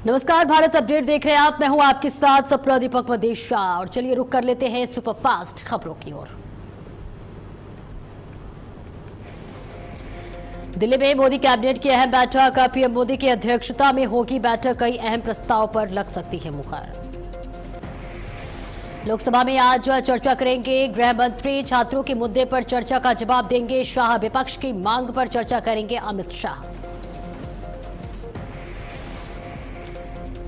नमस्कार, भारत अपडेट देख रहे हैं आप। मैं हूं आपके साथ सप्रा दीपक मदेशा और चलिए रुक कर लेते हैं सुपरफास्ट खबरों की ओर। दिल्ली में मोदी कैबिनेट की अहम बैठक। पीएम मोदी की अध्यक्षता में होगी बैठक। कई अहम प्रस्ताव पर लग सकती है मुहर। लोकसभा में आज चर्चा करेंगे गृह मंत्री। छात्रों के मुद्दे पर चर्चा का जवाब देंगे शाह। विपक्ष की मांग पर चर्चा करेंगे अमित शाह।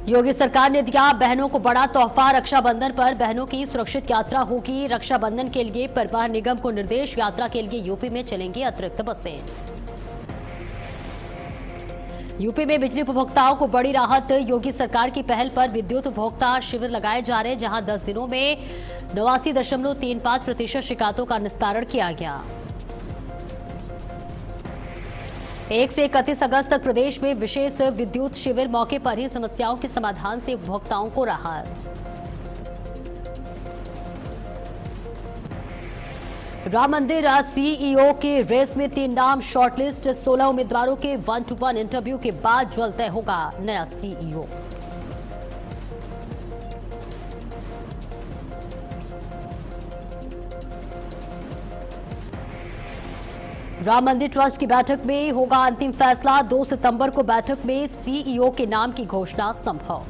योगी सरकार ने दिया बहनों को बड़ा तोहफा। रक्षाबंधन पर बहनों की सुरक्षित यात्रा होगी। रक्षाबंधन के लिए परिवहन निगम को निर्देश। यात्रा के लिए यूपी में चलेंगी अतिरिक्त बसें। यूपी में बिजली उपभोक्ताओं को बड़ी राहत। योगी सरकार की पहल पर विद्युत उपभोक्ता शिविर लगाए जा रहे, जहां 10 दिनों में 89.35% शिकायतों का निस्तारण किया गया। 1 से 31 अगस्त तक प्रदेश में विशेष विद्युत शिविर। मौके पर ही समस्याओं के समाधान से उपभोक्ताओं को राहत। राम मंदिर सीईओ के रेस में 3 नाम शॉर्टलिस्ट। 16 उम्मीदवारों के 1-to-1 इंटरव्यू के बाद जल्द तय होगा नया सीईओ। राम मंदिर ट्रस्ट की बैठक में होगा अंतिम फैसला। 2 सितंबर को बैठक में सीईओ के नाम की घोषणा संभव।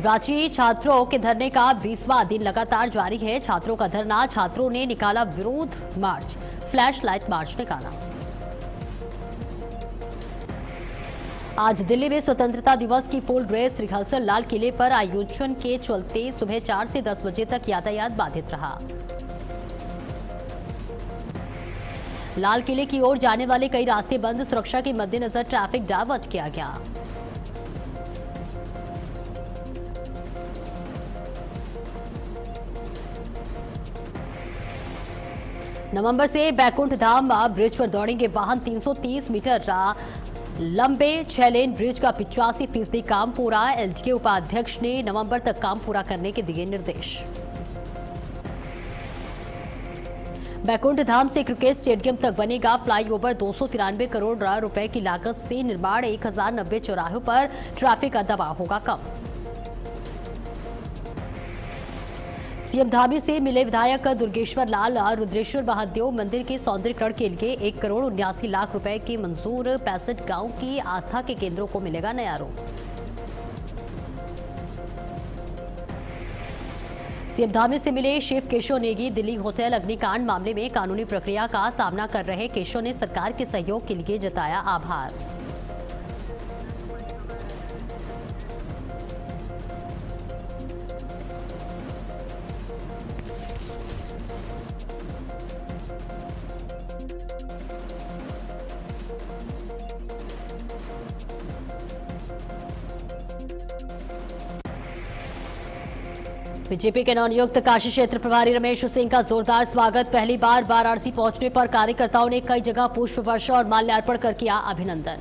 रांची छात्रों के धरने का 20वां दिन लगातार जारी है। छात्रों का धरना। छात्रों ने निकाला विरोध मार्च। फ्लैश लाइट मार्च निकाला। आज दिल्ली में स्वतंत्रता दिवस की फुल ड्रेस रिहर्सल लाल किले पर आयोजन के चलते सुबह 4 से 10 बजे तक यातायात बाधित रहा। लाल किले की ओर जाने वाले कई रास्ते बंद। सुरक्षा के मद्देनजर ट्रैफिक डायवर्ट किया गया। नवंबर से बैकुंठ धाम ब्रिज पर दौड़ेंगे वाहन। 330 मीटर लंबे 6 लेन ब्रिज का 85% काम पूरा। एलडीए उपाध्यक्ष ने नवंबर तक काम पूरा करने के दिए निर्देश। बैकुंठ धाम से क्रिकेट स्टेडियम तक बनेगा फ्लाईओवर। 293 करोड़ रुपए की लागत से निर्माण। 1090 चौराहों पर ट्रैफिक का दबाव होगा कम। सीएम धामी से मिले विधायक दुर्गेश्वर लाल। रुद्रेश्वर महादेव मंदिर के सौंदर्यीकरण के लिए 1 करोड़ 79 लाख रुपए की मंजूर। 65 गांव की आस्था के केंद्रों को मिलेगा नया रूप। सीएम धामी से मिले शिव केशव नेगी। दिल्ली होटल अग्निकांड मामले में कानूनी प्रक्रिया का सामना कर रहे केशव ने सरकार के सहयोग के लिए जताया आभार। बीजेपी के नवनियुक्त काशी क्षेत्र प्रभारी रमेश सिंह का जोरदार स्वागत। पहली बार वाराणसी पहुंचने पर कार्यकर्ताओं ने कई जगह पुष्प वर्षा और माल्यार्पण कर किया अभिनंदन।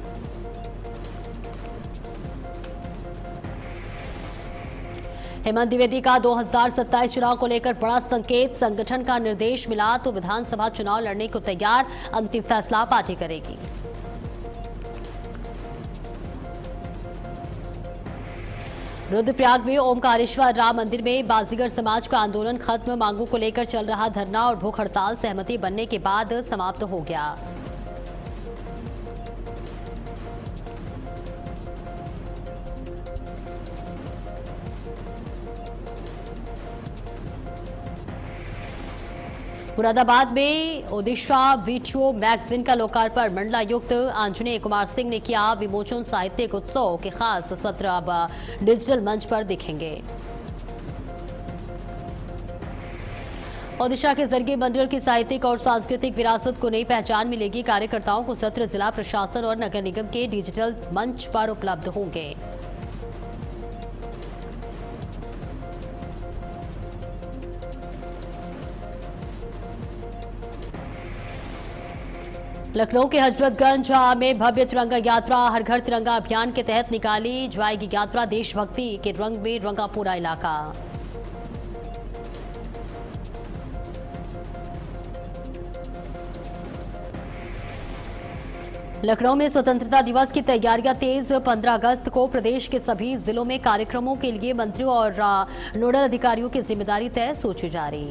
हेमंत द्विवेदी का 2027 चुनाव को लेकर बड़ा संकेत। संगठन का निर्देश मिला तो विधानसभा चुनाव लड़ने को तैयार। अंतिम फैसला पार्टी करेगी। रुद्रप्रयाग में ओमकारेश्वर राम मंदिर में बाजीगर समाज का आंदोलन खत्म। मांगों को लेकर चल रहा धरना और भूख हड़ताल सहमति बनने के बाद समाप्त हो गया। मुरादाबाद में ओडिशा वीडियो मैगजीन का लोकार्पण। मंडलायुक्त आंजनेय कुमार सिंह ने किया विमोचन। साहित्यिक उत्सव के खास सत्र अब डिजिटल मंच पर दिखेंगे। ओडिशा के जरिए मंडल की साहित्यिक और सांस्कृतिक विरासत को नई पहचान मिलेगी। कार्यकर्ताओं को सत्र जिला प्रशासन और नगर निगम के डिजिटल मंच पर उपलब्ध होंगे। लखनऊ के हजरतगंज में भव्य तिरंगा यात्रा। हर घर तिरंगा अभियान के तहत निकाली जाएगी यात्रा। देशभक्ति के रंग में रंगा पूरा इलाका। लखनऊ में स्वतंत्रता दिवस की तैयारियां तेज। 15 अगस्त को प्रदेश के सभी जिलों में कार्यक्रमों के लिए मंत्रियों और नोडल अधिकारियों की जिम्मेदारी तय, सूची जारी।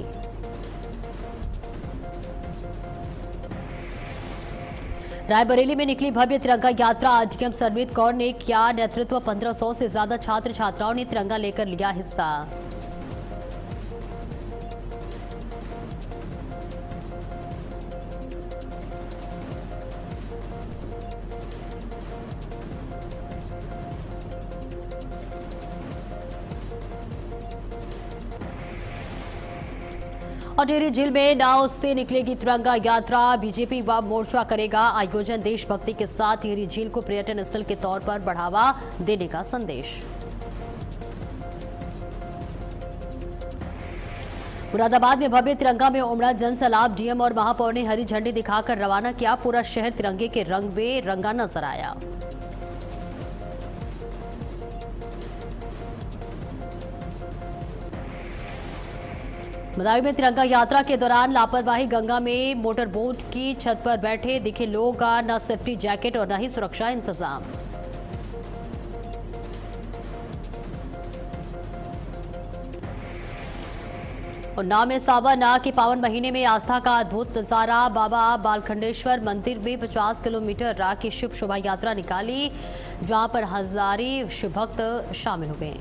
रायबरेली में निकली भव्य तिरंगा यात्रा। डीएम सरबजीत कौर ने किया नेतृत्व। 1500 से ज्यादा छात्र छात्राओं ने तिरंगा लेकर लिया हिस्सा। और टिहरी झील में नाव से निकलेगी तिरंगा यात्रा। बीजेपी वाम मोर्चा करेगा आयोजन। देशभक्ति के साथ टिहरी झील को पर्यटन स्थल के तौर पर बढ़ावा देने का संदेश। मुरादाबाद में भव्य तिरंगा में उमड़ा जनसैलाब। डीएम और महापौर ने हरी झंडी दिखाकर रवाना किया। पूरा शहर तिरंगे के रंग में रंगा नजर आया। मदाई में तिरंगा यात्रा के दौरान लापरवाही। गंगा में मोटर बोट की छत पर बैठे दिखे लोग। न सेफ्टी जैकेट और न ही सुरक्षा इंतजाम। और नाव में सावन के पावन महीने में आस्था का अद्भुत नजारा। बाबा बालखंडेश्वर मंदिर में 50 किलोमीटर की शुभ शोभा यात्रा निकाली, जहां पर हजारों शिव भक्त शामिल हुए।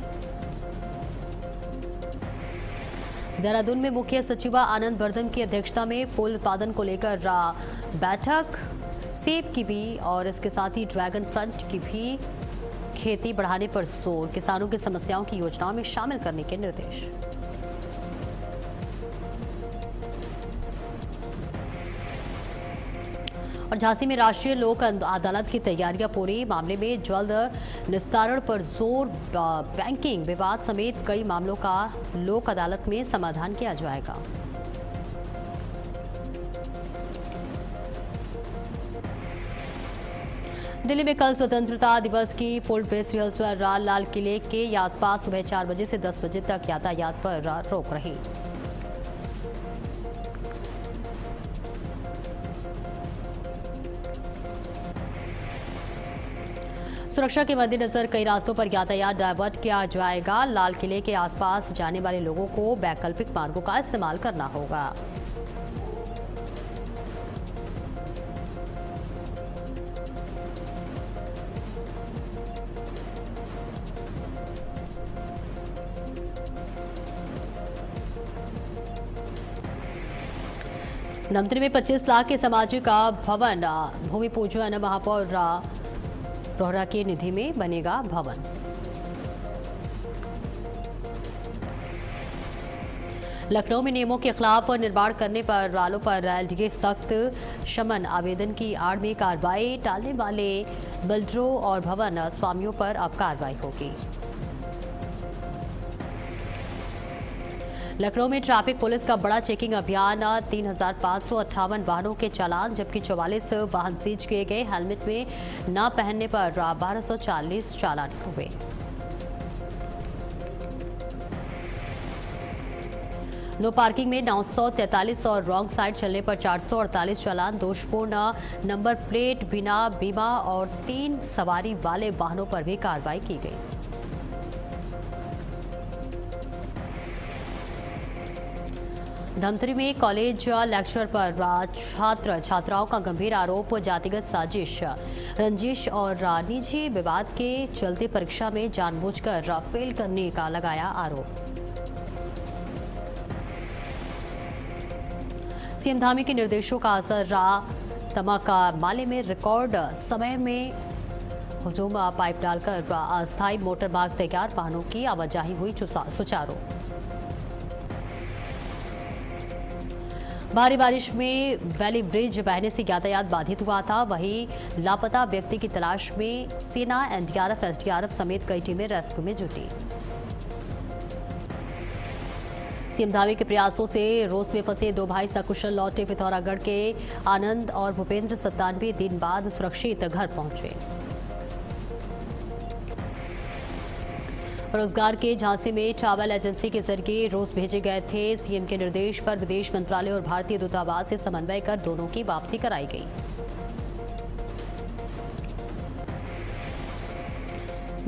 देहरादून में मुख्य सचिव आनंद वर्धन की अध्यक्षता में फूल उत्पादन को लेकर बैठक। सेब की भी और इसके साथ ही ड्रैगन फ्रूट की भी खेती बढ़ाने पर जोर। किसानों की समस्याओं की योजनाओं में शामिल करने के निर्देश। और झांसी में राष्ट्रीय लोक अदालत की तैयारियां पूरी। मामले में जल्द निस्तारण पर जोर। बैंकिंग विवाद समेत कई मामलों का लोक अदालत में समाधान किया जाएगा। दिल्ली में कल स्वतंत्रता दिवस की फुल ड्रेस रिहर्सल। लाल किले के आसपास सुबह 4 बजे से 10 बजे तक यातायात पर रोक रही। सुरक्षा के मद्देनजर कई रास्तों पर यातायात डायवर्ट किया जाएगा। लाल किले के आसपास जाने वाले लोगों को वैकल्पिक मार्गों का इस्तेमाल करना होगा। धमतरी में 25 लाख के सामाजिक भवन भूमि पूजन। महापौर रोहरा की निधि में बनेगा भवन। लखनऊ में नियमों के खिलाफ निर्माण करने पर वालों पर एलडीए सख्त। शमन आवेदन की आड़ में कार्रवाई। टालने वाले बिल्डरों और भवन स्वामियों पर अब कार्रवाई होगी। लखनऊ में ट्रैफिक पुलिस का बड़ा चेकिंग अभियान। 3,558 वाहनों के चालान, जबकि 44 वाहन सीज किए गए। हेलमेट में न पहनने पर 1240 चालान हुए। नो पार्किंग में 943 और रॉन्ग साइड चलने पर 448 चालान। दोषपूर्ण नंबर प्लेट, बिना बीमा और 3 सवारी वाले वाहनों पर भी कार्रवाई की गई। धमतरी में कॉलेज लेक्चर पर छात्र छात्राओं का गंभीर आरोप। जातिगत साजिश, रंजिश और निजी विवाद के चलते परीक्षा में जानबूझकर फेल करने का लगाया आरोप। सीएम धामी के निर्देशों का असर रहा। तमाका माले में रिकॉर्ड समय में हुजूम पाइप डालकर अस्थायी मोटर मार्ग तैयार। वाहनों की आवाजाही हुई सुचारू। भारी बारिश में वैली ब्रिज बहने से यातायात बाधित हुआ था। वहीं लापता व्यक्ति की तलाश में सेना, एनडीआरएफ, एसडीआरएफ समेत कई टीमें रेस्क्यू में जुटी। सीएम धामी के प्रयासों से रोस में फंसे 2 भाई सकुशल लौटे। पिथौरागढ़ के आनंद और भूपेंद्र 97 दिन बाद सुरक्षित घर पहुंचे। रोजगार के झांसी में ट्रैवल एजेंसी के जरिए रोज भेजे गए थे। सीएम के निर्देश पर विदेश मंत्रालय और भारतीय दूतावास से समन्वय कर दोनों की वापसी कराई गई।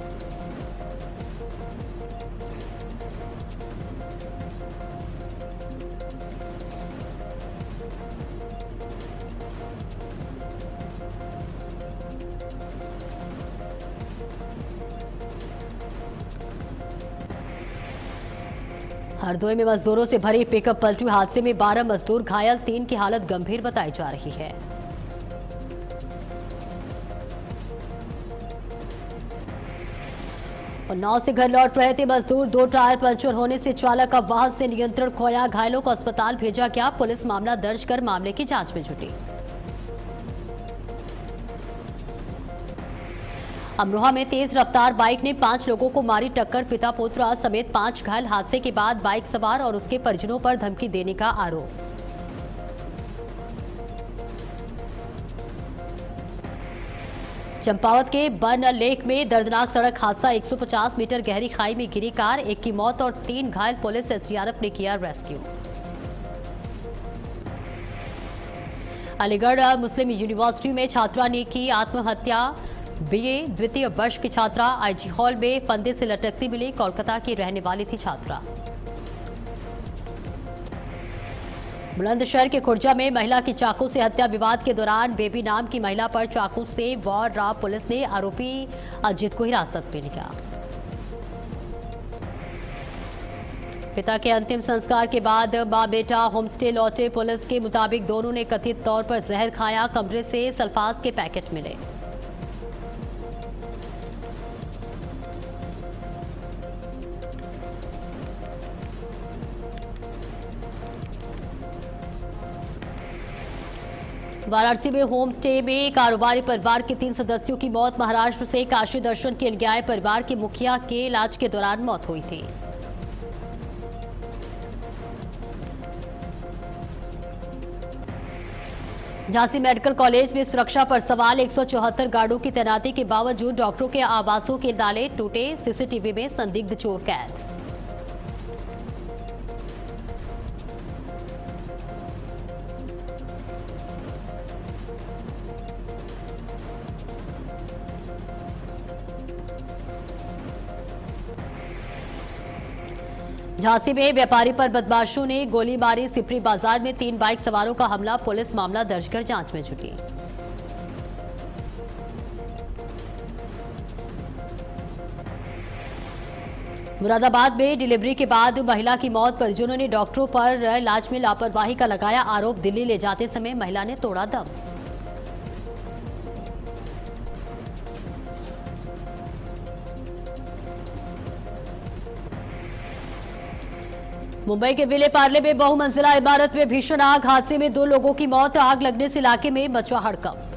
है। हरदोई में मजदूरों से भरी पिकअप पलटी, हादसे में 12 मजदूर घायल, 3 की हालत गंभीर बताई जा रही है। और नाव से घर लौट रहे थे मजदूर, 2 टायर पंचर होने से चालक का वाहन से नियंत्रण खोया, घायलों को अस्पताल भेजा गया। पुलिस मामला दर्ज कर मामले की जांच में जुटी। अमरोहा में तेज रफ्तार बाइक ने 5 लोगों को मारी टक्कर, पिता पुत्र समेत 5 घायल। हादसे के बाद बाइक सवार और उसके परिजनों पर धमकी देने का आरोप। चंपावत के बन लेक में दर्दनाक सड़क हादसा, 150 मीटर गहरी खाई में गिरी कार, 1 की मौत और 3 घायल। पुलिस एसडीआरएफ ने किया रेस्क्यू। अलीगढ़ मुस्लिम यूनिवर्सिटी में छात्रा ने की आत्महत्या, बीए द्वितीय वर्ष की छात्रा आईजी हॉल में फंदे से लटकती मिली, कोलकाता की रहने वाली थी छात्रा। बुलंदशहर के खुर्जा में महिला की चाकू से हत्या, विवाद के दौरान बेबी नाम की महिला पर चाकू से वार रहा, पुलिस ने आरोपी अजित को हिरासत में लिया। पिता के अंतिम संस्कार के बाद मां बेटा होमस्टे लौटे, पुलिस के मुताबिक दोनों ने कथित तौर पर जहर खाया, कमरे से सल्फास के पैकेट मिले। वाराणसी में होम स्टे में कारोबारी परिवार के 3 सदस्यों की मौत, महाराष्ट्र से काशी दर्शन के लिए आए परिवार के मुखिया के इलाज के दौरान मौत हुई थी। झांसी मेडिकल कॉलेज में सुरक्षा पर सवाल, 174 गार्डों की तैनाती के बावजूद डॉक्टरों के आवासों के ताले टूटे, सीसीटीवी में संदिग्ध चोर कैद। झांसी में व्यापारी पर बदमाशों ने गोली मारी, सिपरी बाजार में 3 बाइक सवारों का हमला, पुलिस मामला दर्ज कर जांच में जुटी। मुरादाबाद में डिलीवरी के बाद महिला की मौत, परिजनों ने डॉक्टरों पर इलाज में लापरवाही का लगाया आरोप, दिल्ली ले जाते समय महिला ने तोड़ा दम। मुंबई के विले पार्ले में बहुमंजिला इमारत में भीषण आग, हादसे में 2 लोगों की मौत, आग लगने से इलाके में मचा हड़कंप।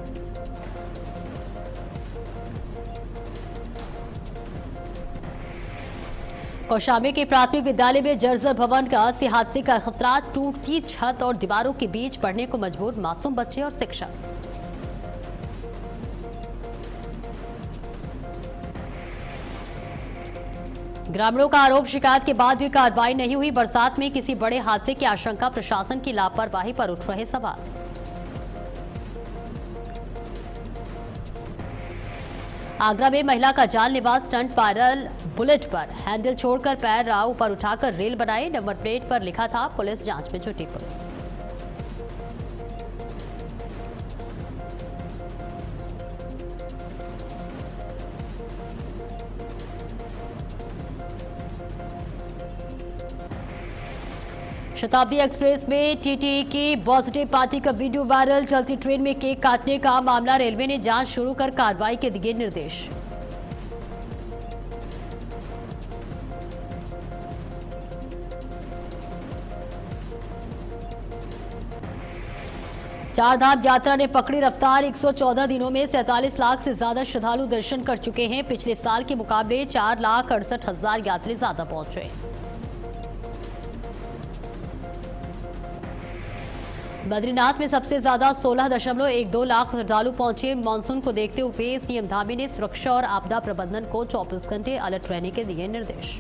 कौशाम्बी के प्राथमिक विद्यालय में जर्जर भवन से हादसे का खतरा, टूटती छत और दीवारों के बीच पढ़ने को मजबूर मासूम बच्चे और शिक्षक। ग्रामीणों का आरोप, शिकायत के बाद भी कार्रवाई नहीं हुई, बरसात में किसी बड़े हादसे की आशंका, प्रशासन की लापरवाही पर उठ रहे सवाल। आगरा में महिला का जानलेवा स्टंट वायरल, बुलेट पर हैंडल छोड़कर पैर ऊपर उठाकर रेल बनाई, नंबर प्लेट पर लिखा था, पुलिस जांच में जुटी। पुलिस शताब्दी एक्सप्रेस में टीटी की पॉजिटिव पार्टी का वीडियो वायरल, चलती ट्रेन में केक काटने का मामला, रेलवे ने जांच शुरू कर कार्रवाई के दिए निर्देश। चारधाम यात्रा ने पकड़ी रफ्तार, 114 दिनों में 47 लाख से ज्यादा श्रद्धालु दर्शन कर चुके हैं, पिछले साल के मुकाबले 4,68,000 यात्री ज्यादा पहुंचे। बद्रीनाथ में सबसे ज्यादा 16.12 लाख श्रद्धालु पहुंचे, मानसून को देखते हुए सीएम धामी ने सुरक्षा और आपदा प्रबंधन को 24 घंटे अलर्ट रहने के दिए निर्देश।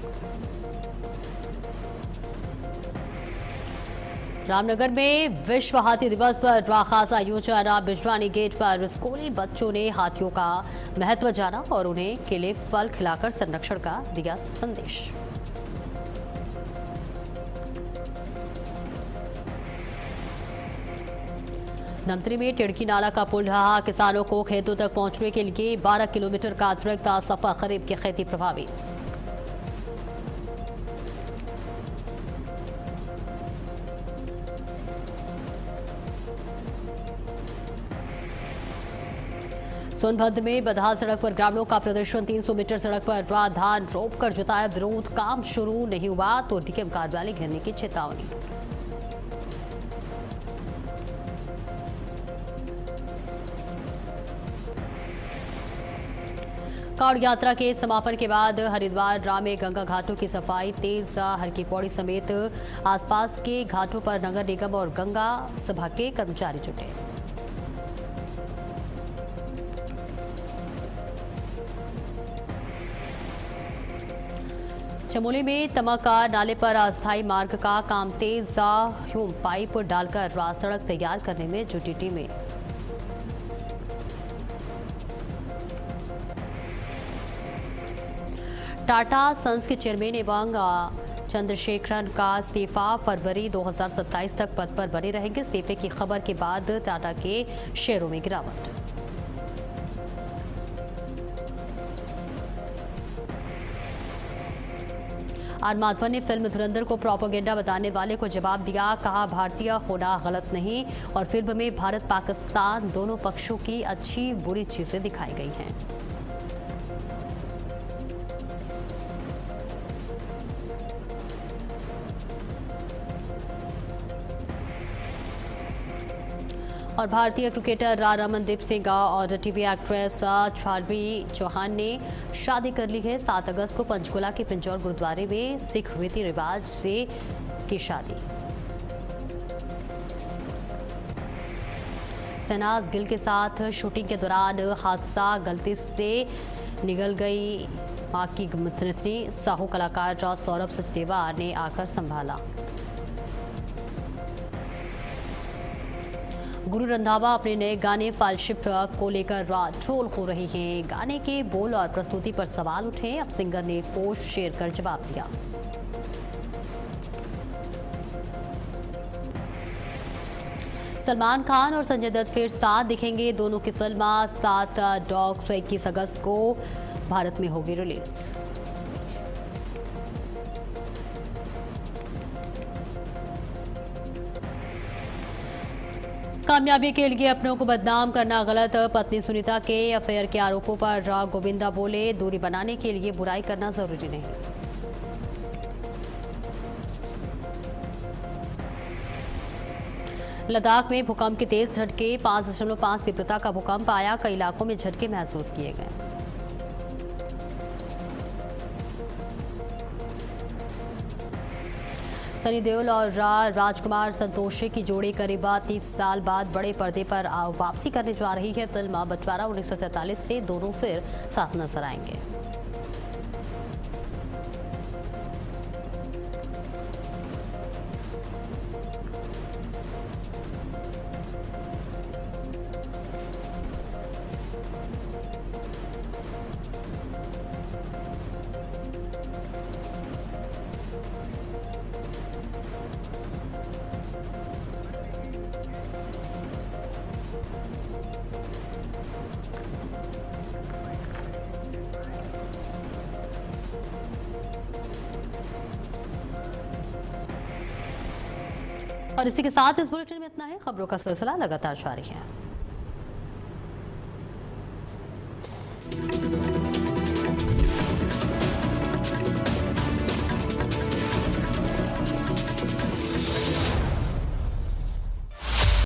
रामनगर में विश्व हाथी दिवस पर खास आयोजन, बिजरानी गेट पर स्कूली बच्चों ने हाथियों का महत्व जाना और उन्हें केले फल खिलाकर संरक्षण का दिया संदेश। धमतरी में टिड़की नाला का पुल ढहा, किसानों को खेतों तक पहुंचने के लिए 12 किलोमीटर का अतिरिक्त सफर, खरीफ की खेती प्रभावित। सोनभद्र में बदहाल सड़क पर ग्रामीणों का प्रदर्शन। 300 मीटर सड़क पर धान रोककर जताया विरोध। काम शुरू नहीं हुआ तो डीएम कार्यालय घेरने की चेतावनी। कांवड़ यात्रा के समापन के बाद हरिद्वार राम में गंगा घाटों की सफाई तेज। हर की पौड़ी समेत आसपास के घाटों पर नगर निगम और गंगा सभा के कर्मचारी जुटे। चमोली में तमका नाले पर अस्थायी मार्ग का काम तेज। ह्यूम पाइप डालकर सड़क तैयार करने में जुटी टीमें। टाटा सन्स के चेयरमैन एवं चंद्रशेखरन का इस्तीफा। फरवरी 2027 तक पद पर बने रहेंगे। इस्तीफे की खबर के बाद टाटा के शेयरों में गिरावट। आर माधवन ने फिल्म धुरंधर को प्रोपेगेंडा बताने वाले को जवाब दिया। कहा, भारतीय होना गलत नहीं और फिल्म में भारत पाकिस्तान दोनों पक्षों की अच्छी बुरी चीजें दिखाई गई हैं। और भारतीय क्रिकेटर रमनदीप सिंह और टीवी एक्ट्रेस छालवी चौहान ने शादी कर ली है। 7 अगस्त को पंचकुला के पिंजौर गुरुद्वारे में सिख रीति रिवाज से की शादी। शहनाज गिल के साथ शूटिंग के दौरान हादसा। गलती से निगल गई मां की मिथुनी। साहू कलाकार सौरभ सचदेवा ने आकर संभाला। गुरु रंधावा अपने नए गाने पालशिप को लेकर ट्रोल हो रही हैं। गाने के बोल और प्रस्तुति पर सवाल उठे। अब सिंगर ने पोस्ट शेयर कर जवाब दिया। सलमान खान और संजय दत्त फिर साथ दिखेंगे। दोनों की फिल्म 7 डॉग्स 21 अगस्त को भारत में होगी रिलीज। कामयाबी के लिए अपनों को बदनाम करना गलत। पत्नी सुनीता के अफेयर के आरोपों पर गोविंदा बोले, दूरी बनाने के लिए बुराई करना जरूरी नहीं। लद्दाख में भूकंप के तेज झटके। 5.5 तीव्रता का भूकंप आया। कई इलाकों में झटके महसूस किए गए। सनी देओल और राजकुमार संतोषी की जोड़ी करीब 30 साल बाद बड़े पर्दे पर वापसी करने जा रही है। फिल्म बंटवारा 1947 से दोनों फिर साथ नजर आएंगे। और इसी के साथ इस बुलेटिन में इतना है। खबरों का सिलसिला लगातार जारी है।